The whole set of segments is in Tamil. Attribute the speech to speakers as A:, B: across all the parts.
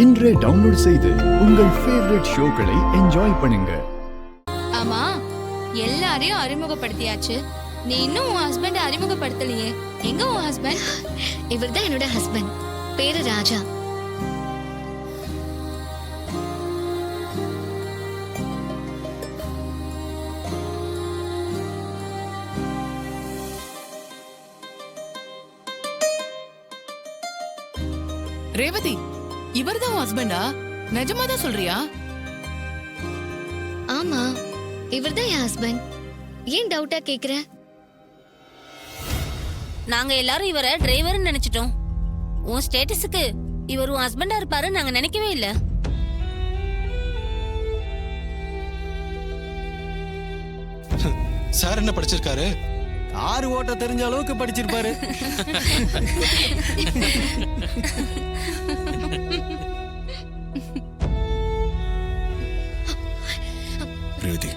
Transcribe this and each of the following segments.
A: இன்றே டவுன்லோட் செய்து உங்கள் ஃபேவரட் ஷோக்களை என்ஜாய் பண்ணுங்க.
B: ஆமா, எல்லாரையும் அறிமுகப்படுத்தியாச்சு. நீ இன்னும் உன் ஹஸ்பண்ட் அறிமுகப்படுத்தலையே. எங்க உன் ஹஸ்பண்ட்?
C: இவர்தான் என்னோட ஹஸ்பண்ட். பேரு ராஜா.
D: ரேவதி, இவர்தான் உன் ஹஸ்பண்டா? நிஜமாதான் சொல்றியா?
C: ஆமா, இவர்தான் என் ஹஸ்பண்ட். ஏன் டவுட்டா கேக்குற?
E: நாங்க எல்லாரும் இவரை டிரைவர்னு நினைச்சிட்டோம். உன் ஸ்டேட்டஸுக்கு இவர் உன் ஹஸ்பண்டா இருப்பாரு நாங்க நினைக்கவே இல்ல.
F: சார் என்ன படிச்சிருக்காரு?
G: கார் ஓட்ட தெரிஞ்ச அளவுக்கு படிச்சிருப்பாரு.
F: ரேவதி,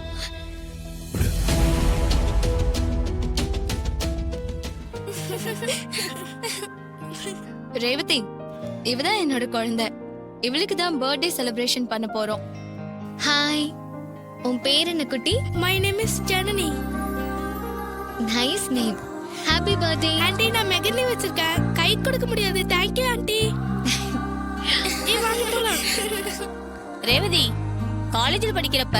B: ரேவதி, இவதான் என்னோட குழந்தை. இவளுக்கு தான் பர்த்டே செலிப்ரேஷன் பண்ண போறோம்.
C: ஹாய், உன் பேர் என்ன குட்டி?
H: My name is Janani.
C: Nice name. Happy birthday.
H: Aunty, நான் மெகந்தி வச்சிருக்கேன். கை கொடுக்க முடியாது. Thank you aunty.
E: ரேவதி, காலேஜில் படிக்கிறப்ப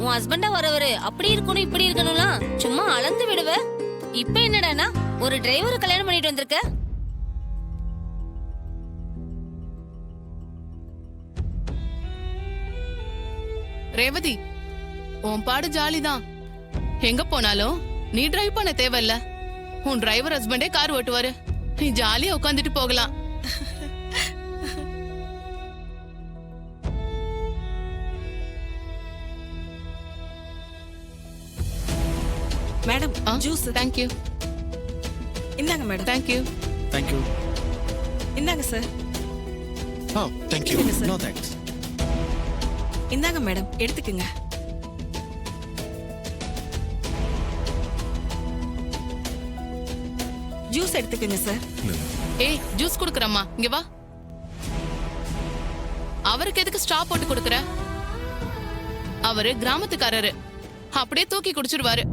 E: உன் ஹஸ்பண்டா வரவரு அப்படி இருக்கணும் இப்படி இருக்கணும்லாம் சும்மா அளந்து விடுவ. இப்ப என்னடானா ஒரு டிரைவரை கல்யாணம் பண்ணிட்டு வந்திருக்க.
D: ரேவதி, உன் பாடு ஜாலிதான். எங்க போனாலும் நீ டிரைவ் பண்ண தேவையில்ல. உன் டிரைவர் ஹஸ்பண்டே கார் ஓட்டுவாரு. நீ ஜாலியா உட்காந்துட்டு போகலாம்.
I: Madam, juice.
D: Thank you.
I: இந்தாங்க madam.
D: Thank you.
F: Thank you.
I: இந்தாங்க sir.
F: Thank you.
G: No thanks.
I: இந்தாங்க மேடம், எடுத்துக்கங்க. ஜூஸ் எடுத்துக்கங்க சார்.
D: ஏய், ஜூஸ் குடுக்கறம்மா, இங்க வா. அவருக்கு எதுக்கு ஸ்ட்ரா போட்டு குடுக்கற? அவரு கிராமத்துக்காரரு, அப்படியே தூக்கி குடிச்சிருவாரு.